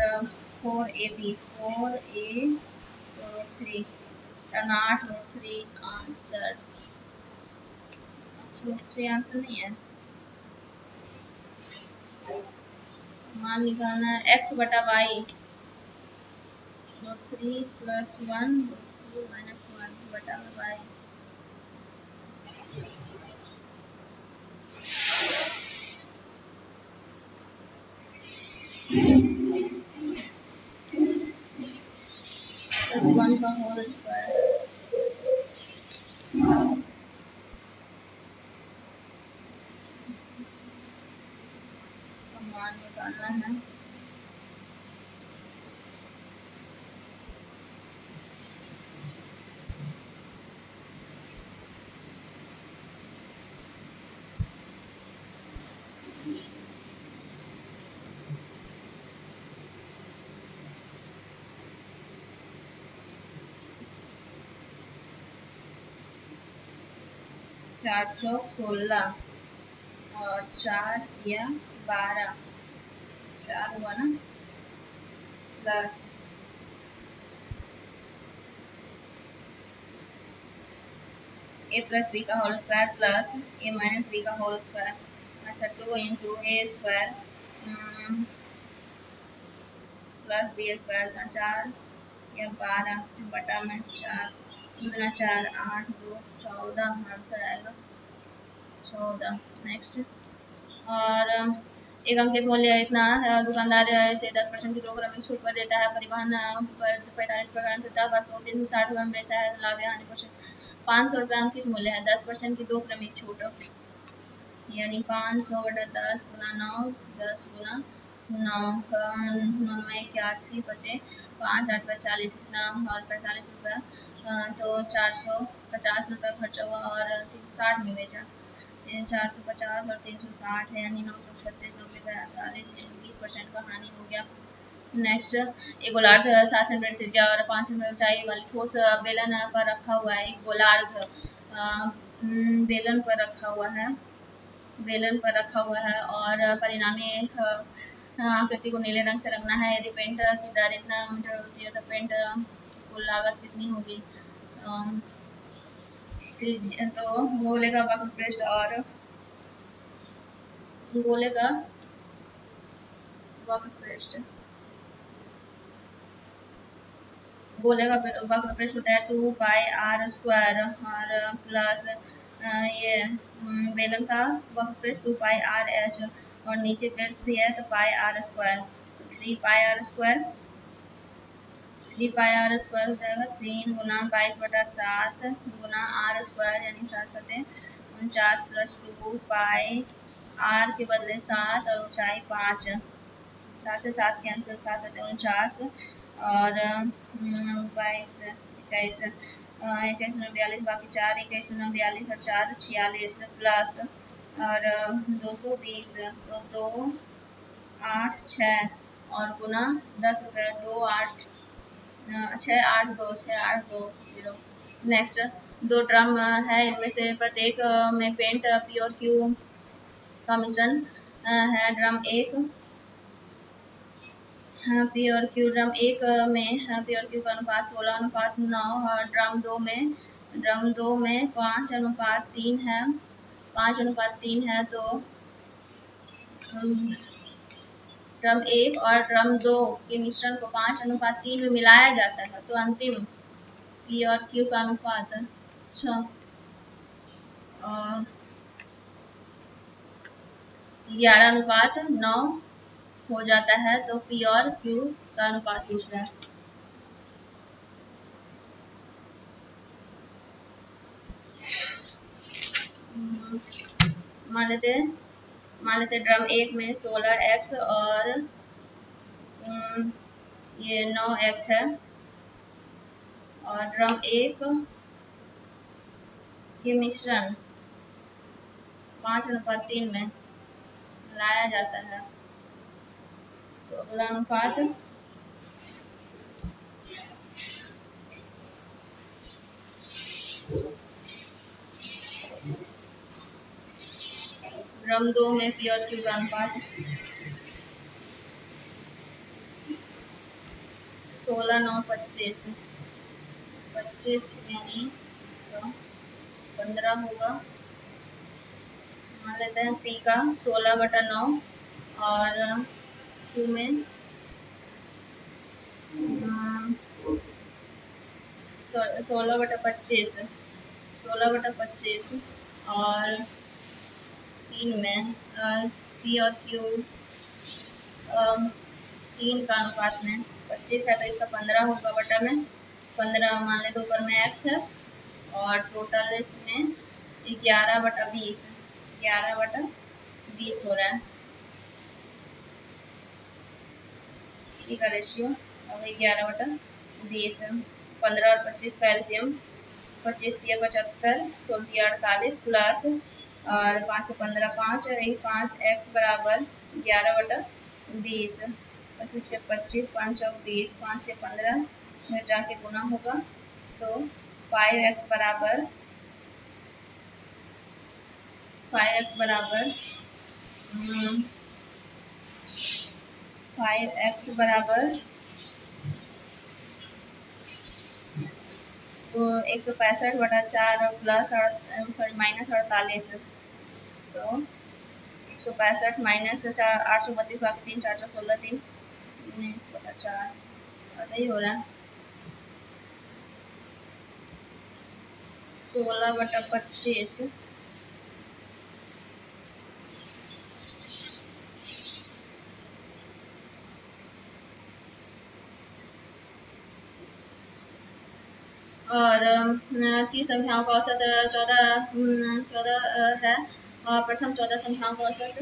4ab 4a√3 8√3 आंसर, 3 आंसर नहीं है, मान निकालना है x बटा y √3 प्लस 1 √3 माइनस 1 बटा y, प्लस 1 का होल स्क्वायर, मान निकालना है, 4 चौक 16 और 4 या 12, 4 हुआ ना, प्लस ए प्लस बी का होल स्क्वायर प्लस ए माइनस बी का होल स्क्वायर। अच्छा 2 इंटू ए स्क्वायर प्लस बी स्क्वायर 4 या 12 बटा में 4 गुना 4 8 2 14 आंसर आएगा 14। नेक्स्ट और एक अंकित मूल्य इतना दुकानदार से 10% की 2 क्रमिक छूट पर देता है, परिवहन पर 45 प्रकार तथा वस्तुओं 360 रुपये में देता है, लाभ या हानि पर 500 रुपये अंकित मूल्य है। 10% की 2 क्रमिक छूट यानी 500 बटा 10 गुना 9 10 गुना 9 81 बचे 5 8 40 इतना और 45 रुपये तो 450 रुपये खर्चा हुआ और 360 में बेचा। 450 और 360 है यानी 936 945 20% का हानि हो गया। नेक्स्ट एक गोलार्ध 7 सेंटीमीटर त्रिज्या और 5 सेंटीमीटर ऊंचाई वाली ठोस बेलन पर रखा हुआ है। एक गोलार्ध बेलन पर रखा हुआ है, बेलन पर रखा हुआ है और परिणामी आकृति को नीले रंग से रंगना है। यदि पेंट की दर इतना मीटर होती है तो पेंट कुल लागत कितनी होगी? तो गोले का वक्र पृष्ठ और गोले का वक्र पृष्ठ, गोले का वक्र पृष्ठ होता है 2 पाई आर स्क्वायर और प्लस ये बेलन का वक्र पृष्ठ 2 पाई आर एच और नीचे पेड़ भी है तो pi R square 3 pi R square 3 pi R square हो जाएगा 3 गुना 22 बटा 7 गुना आर स्क्वायर यानी 7 7 49 प्लस 2 पाई आर के बदले 7 और ऊंचाई 5, 7 से 7 कैंसिल 7 7 49 और 22 21 21 में 42 बाकी 4 21 में 42 और 4 46 प्लस और 220 तो 2 8 6 और गुना 10 रुपये 2 8 6 8 2 6 8 2 0। नेक्स्ट 2 ड्रम है, इनमें से प्रत्येक में पेंट पी और क्यू का मिश्रण है। ड्रम एक पी और क्यू ड्रम एक में पी और क्यू का अनुपात 16:9 ड्रम दो में 5:3 है 5:3 है तो ड्रम एक और ड्रम दो के मिश्रण को 5:3 में मिलाया जाता है तो अंतिम पी और क्यू का अनुपात 11:9 हो जाता है तो पी और क्यू का अनुपात पूछ रहा है। मान लेते ड्रम एक में 16x और ये 9x है और ड्रम एक के मिश्रण 5:3 में लाया जाता है तो अगला अनुपात ड्रम दो में पी और क्यू का अनुपात 16 9 25 यानी 15 होगा। मान लेते हैं पी का 16/9 और क्यू में 16/25 और 3 में पी और क्यू 3 का अनुपात में 25 है तो इसका 15 होगा बटा में 15 मान लेते ऊपर में x है और टोटल इसमें 11/20 हो रहा है ठीक है रेशियो। अब 11/20 15 और 25 का एलसीएम 25 दिया 75 16 48 प्लस और 5 से 15 5 और 5 x बराबर 11/20 और फिर से 25 5 और 20 5 से 15 में जाके गुना होगा तो 5x बराबर 5x बराबर 5x बराबर तो 165/4 और प्लस सॉरी माइनस 48। तो 165 माइनस 4 832/3 416 19/4 ज़्यादा ही हो रहा है। 16/25 और 30 संख्याओं का औसत 14 है। और प्रथम 14 संख्याओं का औसत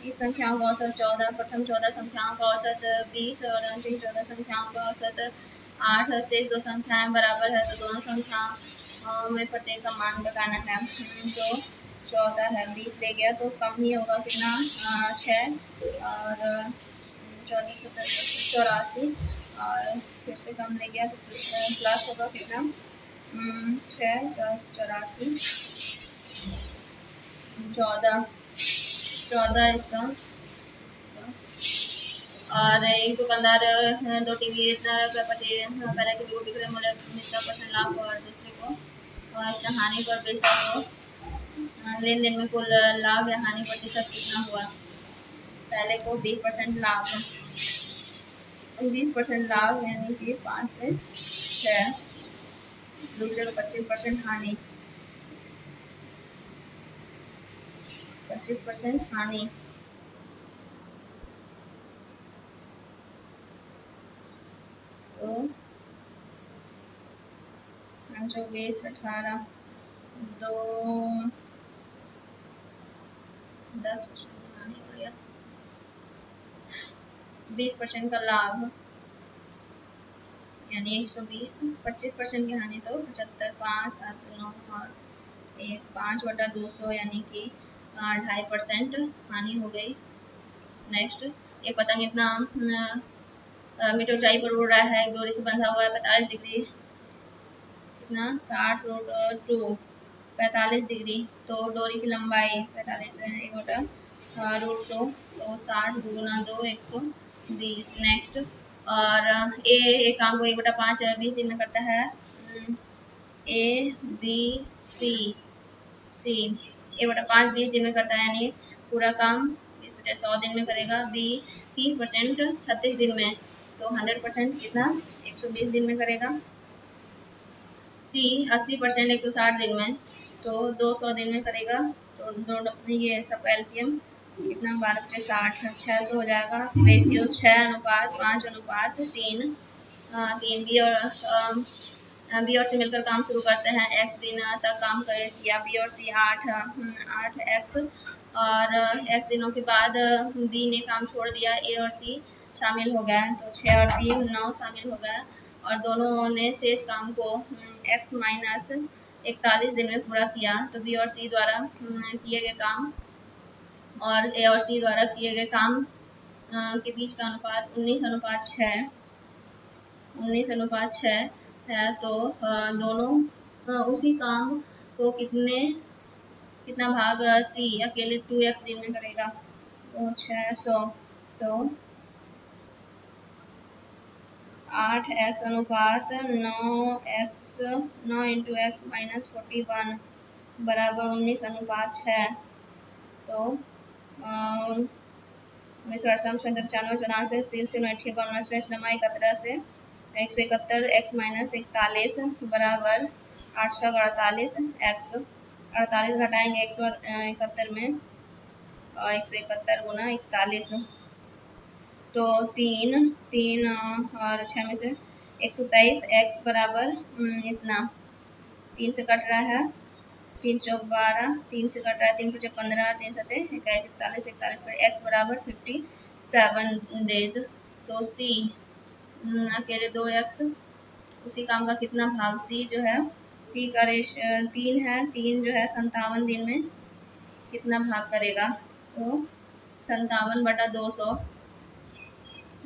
30 संख्याओं का औसत 14, प्रथम 14 संख्याओं का औसत 20 और अंतिम 14 संख्याओं का औसत 8। शेष दो संख्याएं बराबर है तो दोनों संख्याओं में प्रत्येक का मान बताना है। तो 14 है, 20 ले गया तो कम ही होगा कितना 6 और 84 और फिर से कम ले गया तो प्लस होगा कितना 6 84 14 इसका। और एक दुकानदार 2 टीवी पहले टीवी को बिक्री मूल्य 50% लाभ और दूसरे को हानि पर बेचा तो लेन देन में कुल लाभ या हानि प्रतिशत कितना हुआ। पहले को 20% लाभ 20% लाभ यानी कि 5 से 6, दूसरे को 25% हानि 25% हानि। तो 24 18 2 10% हानि हो गया। 20% का लाभ यानी 120, 25% की हानि तो 75 5 7 9 और 1 5/200 यानी कि 2.5% हानि हो गई। नेक्स्ट, एक पतंग इतना मीटर ऊंचाई पर उड़ रहा है, एक डोरी से बंधा हुआ है 45 डिग्री कितना 60√2 45 डिग्री। तो डोरी की लंबाई 45 है 1/√2 तो 60 × 2 120। नेक्स्ट, और एक काम को 1/5 20 दिन में करता है। A B C 1/5 20 दिन में करता है यानी पूरा काम 20 100 दिन में करेगा। B 30% 36 दिन में तो 100% कितना 120 दिन में करेगा। C 80% 160 दिन में तो 200 दिन में करेगा। तो दोनों ये सब एलसीएम कितना 12/60 600 हो जाएगा। रेशियो 6:5:3 3 बी और सी मिलकर काम शुरू करते हैं। x दिन तक काम किया बी और सी 8 x और x दिनों के बाद बी ने काम छोड़ दिया, ए और सी शामिल हो गए तो 6 और 3 9 शामिल हो गए और दोनों ने शेष काम को x माइनस 41 दिन में पूरा किया। तो बी और सी द्वारा किए गए काम और ए और सी द्वारा किए गए काम के बीच का अनुपात 19:6 है। तो दोनों उसी काम को कितना भाग सी अकेले 2x दिन में करेगा तो 600 तो 8x अनुपात 9 इंटू x माइनस 41 बराबर 19:6। तो 1998 3 से 91 से 171 x माइनस 41 बराबर 848 x 48 घटाएंगे 171 में और 171 गुना 41 तो 3 और 6 में से 123 x बराबर इतना 3 से कट रहा है 3 चौक 12 3 से कट रहा है 3 5 15 3 7 21 41 41 पर x बराबर 57 डेज। तो सी अकेले 2x उसी काम का कितना भाग सी जो है सी का 3 है 3 जो है 57 दिन में कितना भाग करेगा तो 57/200।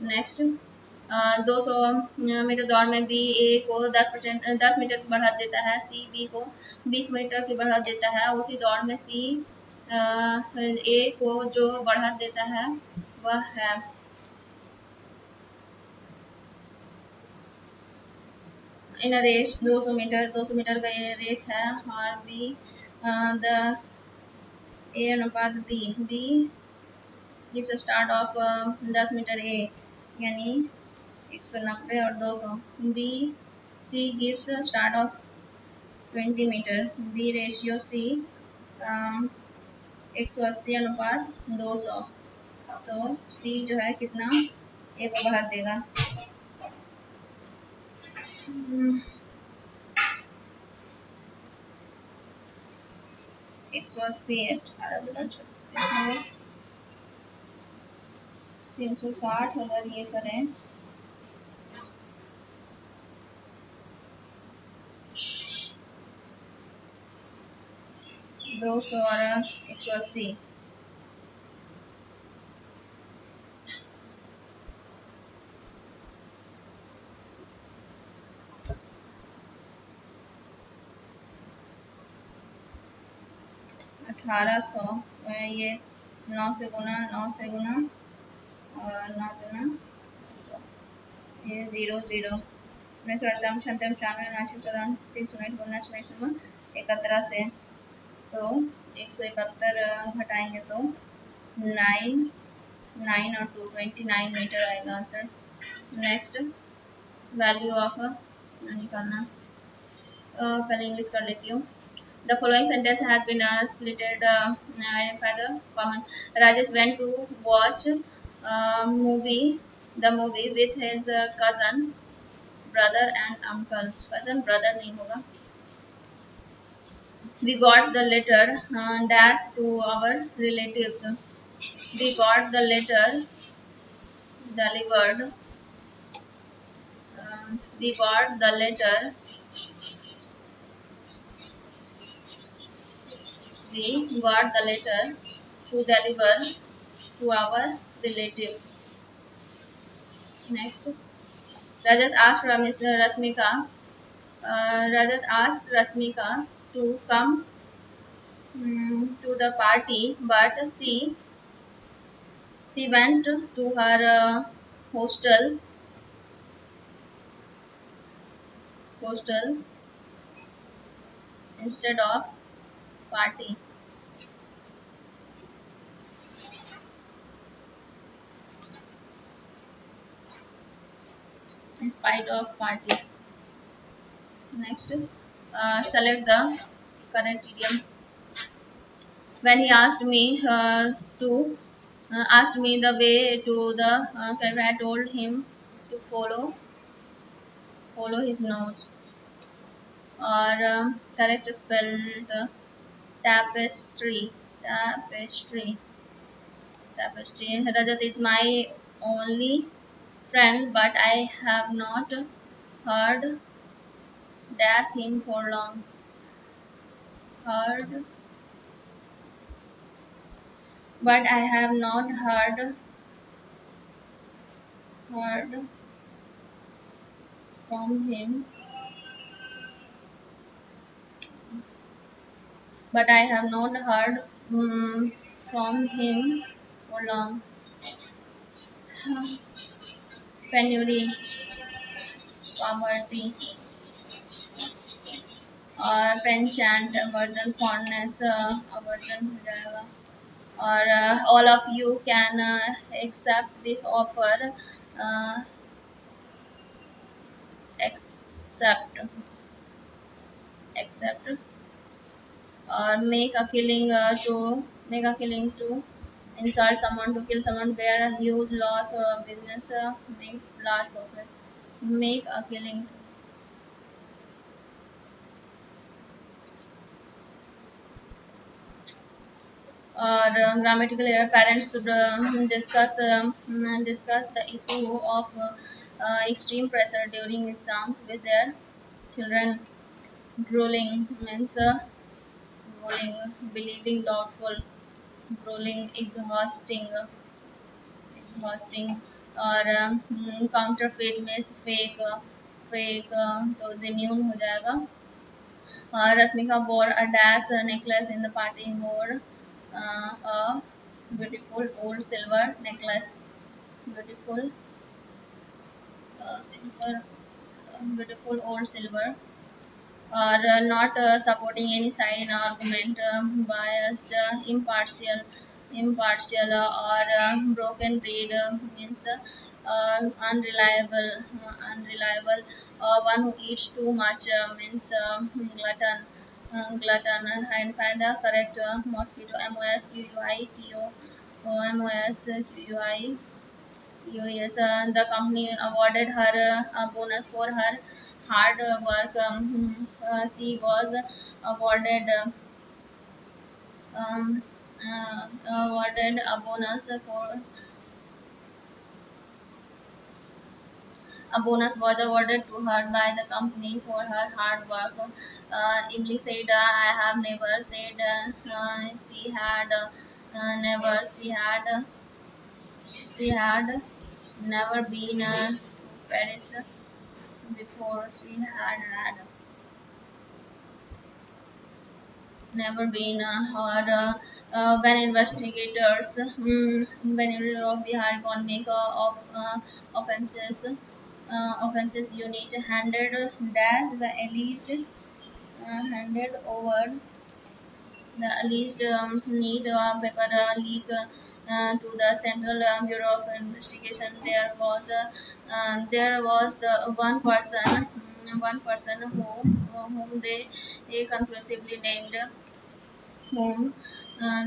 नेक्स्ट, 200 मीटर दौड़ में बी ए को 10 मीटर की बढ़त देता है, सी बी को 20 मीटर की बढ़त देता है। उसी दौड़ में सी ए को जो बढ़त देता है वह है इन रेस 200 मीटर का ये रेस है, और बी द ए अनुपात B gives start of 10 metre A यानी 190 और 200, B C gives start of 20 metre, B ratio C 180 अनुपात 200, तो सी जो है कितना ए को बढ़ा देगा। 180 18 360, अगर ये करें 200 और 180, 1800, ये 9 से गुना और 9 गुना 100, ये 0 0 19 95 96 94 71 से, तो 171 घटाएंगे तो 9 और 2 29 मीटर आएगा आंसर। नेक्स्ट वैल्यू ऑफ निकालना, पहले इंग्लिश कर लेती हूँ। The following sentence has been splitted. Identify the common. Rajesh went to watch the movie with his cousin, brother and uncle. Cousin brother नहीं होगा। We got the letter dash to our relatives. We got the letter delivered. We got the letter. We got the letter to deliver to our relatives. Next, Rajat asked Rasmika to come to the party, but she went to her hostel instead of party. In spite of party. Next, select the correct idiom. When he asked me the way to the cafe, I told him to follow his nose. Or correct spelled tapestry. Rajat is my only friend, but I have not heard dash him for long. But I have not heard from him. But I have not heard from him for long. Penury, poverty, और penchant, aversion, fondness, aversion हो जाएगा। और all of you can accept this offer. Accept or make a killing to insult someone, to kill someone, bear a huge loss or business, make large profit, make a killing to. Or grammatical error, parents should discuss the issue of extreme pressure during exams with their children. Drooling means believing, doubtful, drooling, exhausting, और काउंटरफेट में फेक फेक तो जेन्यून हो जाएगा। और Rashmika wore a dash necklace in the party, wore a beautiful old silver necklace, beautiful silver, beautiful old silver, or not supporting any side in argument, biased, impartial, or broken reed means unreliable, one who eats too much means glutton, glutton, and find the correct mosquito, mosquito, mosquito. Yes, the company awarded her a bonus for her hard work. She was awarded um, awarded a bonus for a bonus was awarded to her by the company for her hard work. Emily said, "I have never said she had never she had never been to Paris before. She had never been or when investigators when of Bihar economic offenses offenses unit handed that the alleged handed over the alleged need paper leak to the Central Bureau of Investigation. There was the one person whom they conclusively named whom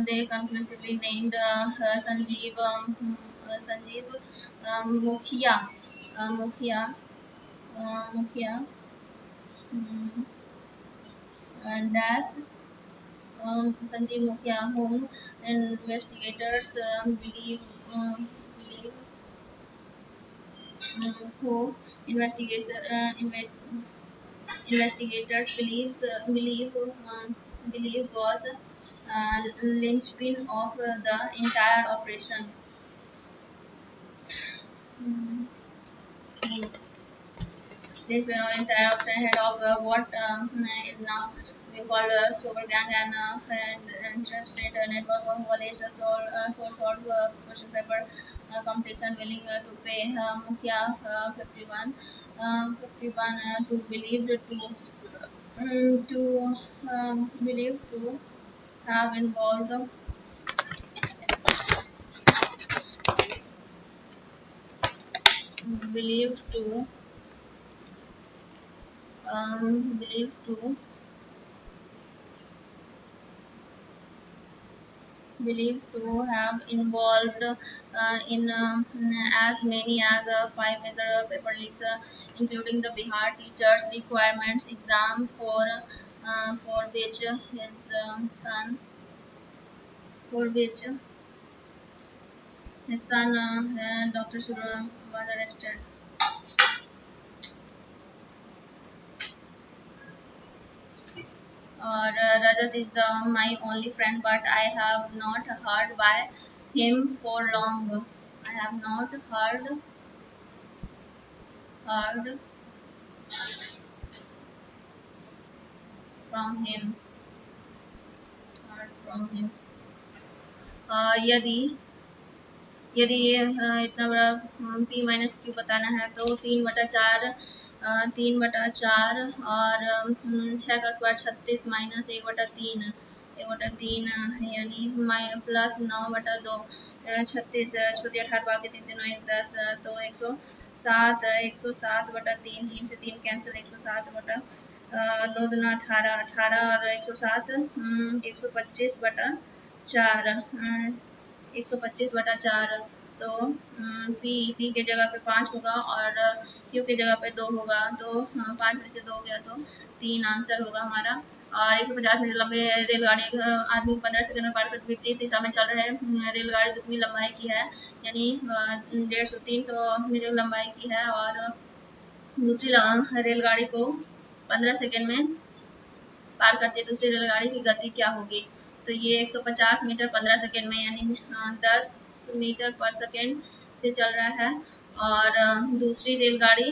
they conclusively named Sanjeev Mukhia, Mukhia, Mukhia, um, and as Sanjeev Mukhia, whom investigators believe who investigators believe was linchpin of the entire operation. Mm, This entire operation head of what is now we call Sober Gang and Interstate Network who alleged a source of question paper competition willing to pay Mukhia 51 to believed to have involved believed to believed to believed to have involved in as many as five major paper leaks, including the Bihar teachers requirements exam for which his son for which his son Dr. Sura was arrested. Or Rajat is the my only friend, but I have not heard by him for long. I have not heard from him. Heard from him. यदि यदि ये इतना बड़ा पी माइनस क्यू बताना है तो 3/4 3/4 और 6 का स्क्वायर 36 माइनस 1/3 1/3 यानी प्लस 9/2 36 छोटी 18 बाकी 3 3 1 10 तो 107 3 से 3 कैंसिल 107 2 18 18 और 107 125/4 125/4 तो पी के जगह पे 5 होगा और क्यू के जगह पे 2 होगा तो 5 में से 2 गया तो 3 आंसर होगा हमारा। और 150 मीटर लंबे रेलगाड़ी आदमी 15 सेकंड में पार करते विपरीत दिशा में चल रहे रेलगाड़ी दुगनी लंबाई की है यानी 150-300 मीटर लंबाई की है और दूसरी रेलगाड़ी को 15 सेकंड में पार करती है दूसरी रेलगाड़ी की गति क्या होगी। तो ये 150 मीटर 15 सेकंड में यानी 10 मीटर पर सेकंड से चल रहा है, और दूसरी रेलगाड़ी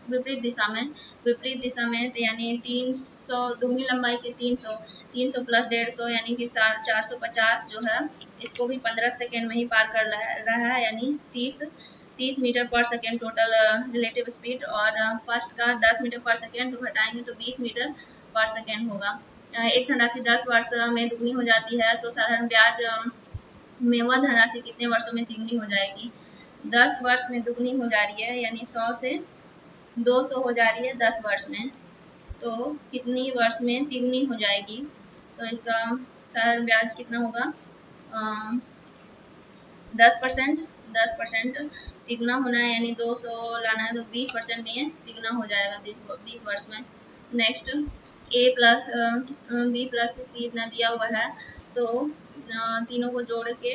विपरीत दिशा में तो यानी 300 दुगनी लंबाई के 300 प्लस 150 यानी कि 450 जो है, इसको भी 15 सेकेंड में ही पार कर रहा है, यानी 30 मीटर पर सेकेंड टोटल रिलेटिव स्पीड, और फर्स्ट का 10 मीटर पर सेकेंड, तो घटाएंगे तो 20 मीटर पर सेकेंड होगा। एक धनराशि 10 वर्ष में दुगनी हो जाती है, तो साधारण ब्याज में वह धनराशि कितने वर्षों में तिगुनी हो जाएगी? 10 वर्ष में दुगनी हो जा रही है, यानी 100 से 200 हो जा रही है 10 वर्ष में, तो कितनी वर्ष में तिगुनी हो जाएगी? तो इसका साधारण ब्याज कितना होगा? 10% तिगुना होना है, यानी 200 लाना है, तो 20% में ये तिगुना हो जाएगा 20 वर्ष में। नेक्स्ट ए प्लस बी प्लस सी इतना दिया हुआ है, तो तीनों को जोड़ के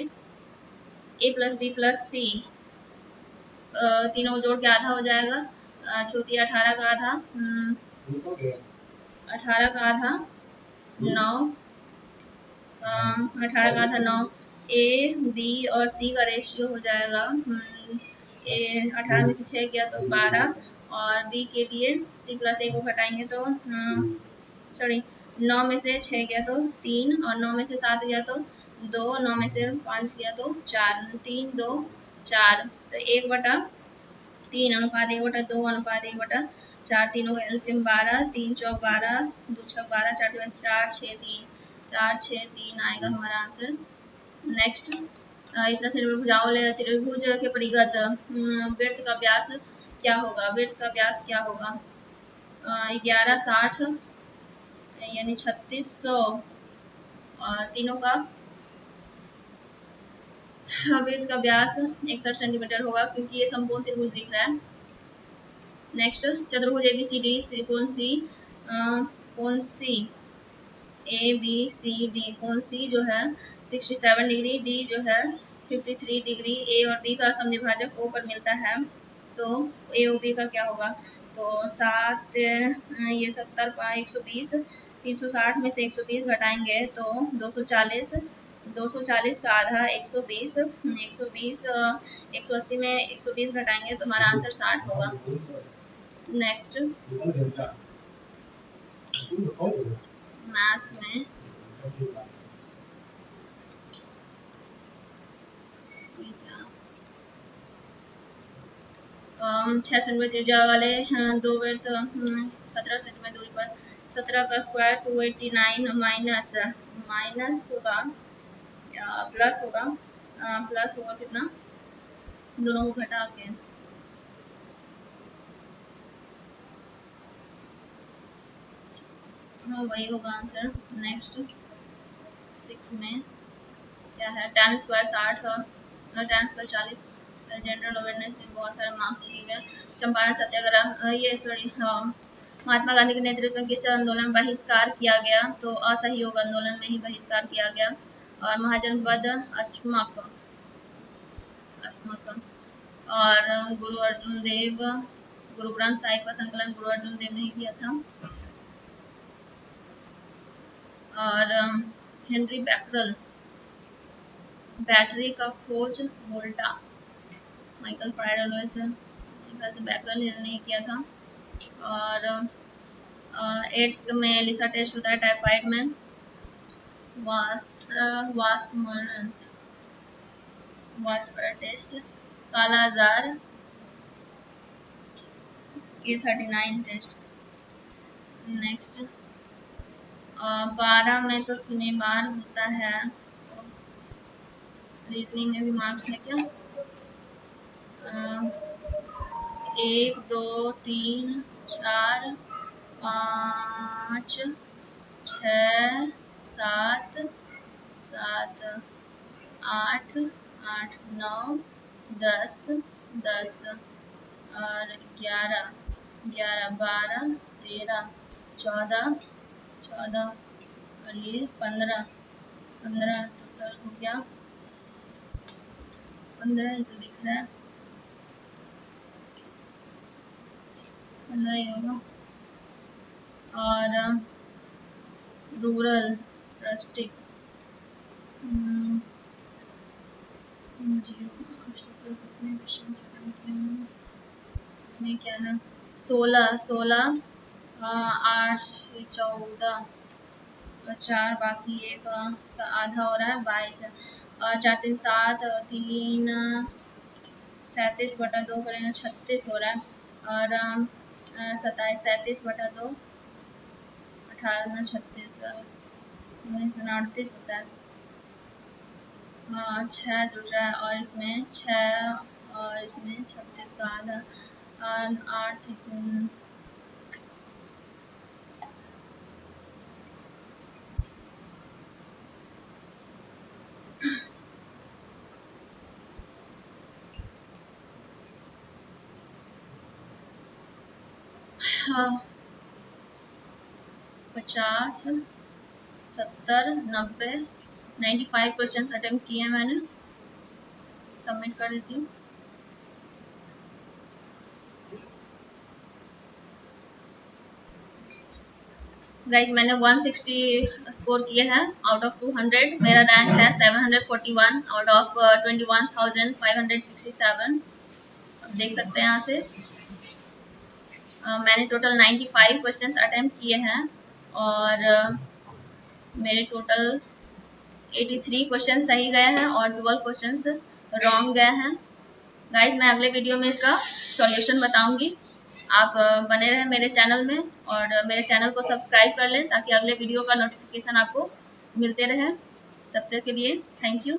ए प्लस बी प्लस सी तीनों को जोड़ के आधा हो जाएगा, छोटी 18 का आधा 18 का आधा 9, 18 का आधा 9, ए बी और सी का रेशियो हो जाएगा 18 में से 6 गया तो 12, और डी के लिए सी प्लस ए को घटाएंगे तो सॉरी 9 में से 6 गया तो 3, और 9 में से 7 गया तो 2, 9 में से 5 गया तो 4, 3 2 4, तो 1/3 अनुपात 1/2 अनुपात 1/4, तीनों का एलसीएम 12, 3 चौक 12, 2 छक 12, 4 4 6 3 आएगा हमारा आंसर। नेक्स्ट इतना से त्रिभुज के परिगत वृत्त का व्यास क्या होगा? वृत्त का व्यास क्या होगा? 1160 यानी 3600, और तीनों का वृत्त का व्यास 61 सेंटीमीटर होगा, क्योंकि ये संपूर्ण त्रिभुज दिख रहा है। नेक्स्ट चतुर्भुज ABCD कौन सी ABCD कौन सी जो है 67 डिग्री, डी जो है 53 डिग्री, ए और बी का समद्विभाजक O पर मिलता है, तो ए और बी का क्या होगा? तो 7 ये 70 का 120, 360 में से 120 घटाएंगे तो 240, 240 का आधा 120, 180 में 120 घटाएंगे तो हमारा आंसर 60 होगा। नेक्स्ट मैथ्स में 6 सेंटीमीटर त्रिज्या वाले दो वृत्त 17 सेंटीमीटर दूरी पर 17 का स्क्वायर 289 माइनस होगा या प्लस होगा? प्लस होगा कितना? दोनों को घटा के हाँ वही होगा आंसर। नेक्स्ट 6 में क्या है? tan स्क्वायर 60 है, tan स्क्वायर 40, जनरल अवेयरनेस में बहुत सारे मार्क्स दिए हुए। चंपारण सत्याग्रह ये सॉरी महात्मा गांधी के नेतृत्व में किस आंदोलन में बहिष्कार किया गया? तो असहयोग आंदोलन में ही बहिष्कार किया गया। और महाजनपद अश्मक, और गुरु अर्जुन देव, गुरु ग्रंथ साहिब का संकलन गुरु अर्जुन देव ने किया था। और हेनरी बैकरल, बैटरी का खोज वोल्टा, माइकल फ्राइडे लुइस बैकरल ने किया था। और एड्स में एलिसा टेस्ट होता है, टाइफाइड में वास्पर टेस्ट, काला आजार के 39 टेस्ट। नेक्स्ट 12 में तो सिनेबार होता है, रीजनिंग में भी मार्क्स है क्या? 1 2 3 4 5 6 7 7 8 8 9 10 10 और 11 11 12 13 14 14 और ये 15 15 टोटल हो गया 15 तो दिख रहा है 15 ही होगा। और रूरल रस्टिक 0 कितने क्वेश्चन अटेम्प्ट किए हैं इसमें क्या है 16 8 से 14 और 4 बाकी एक इसका आधा हो रहा है 22 4 3 7 और 3 37/2 करेंगे 36 हो रहा है और 27 37/2 18 36 38 होता है 6 जुड़ रहा है और इसमें 6 और इसमें 36 का आधा 8 50 70 90 95 क्वेश्चन अटेम्प्ट किए हैं मैंने सबमिट कर देती हूँ गाइज मैंने 160 स्कोर किए हैं आउट ऑफ 200 मेरा रैंक है 741 आउट ऑफ 21,567 अब देख सकते हैं यहाँ से मैंने टोटल 95 क्वेश्चंस अटेम्प्ट किए हैं और मेरे टोटल 83 क्वेश्चन सही गए हैं और 12 क्वेश्चंस रॉन्ग गए हैं गाइज मैं अगले वीडियो में इसका सॉल्यूशन बताऊंगी आप बने रहें मेरे चैनल में और मेरे चैनल को सब्सक्राइब कर लें ताकि अगले वीडियो का नोटिफिकेशन आपको मिलते रहे तब तक के लिए थैंक यू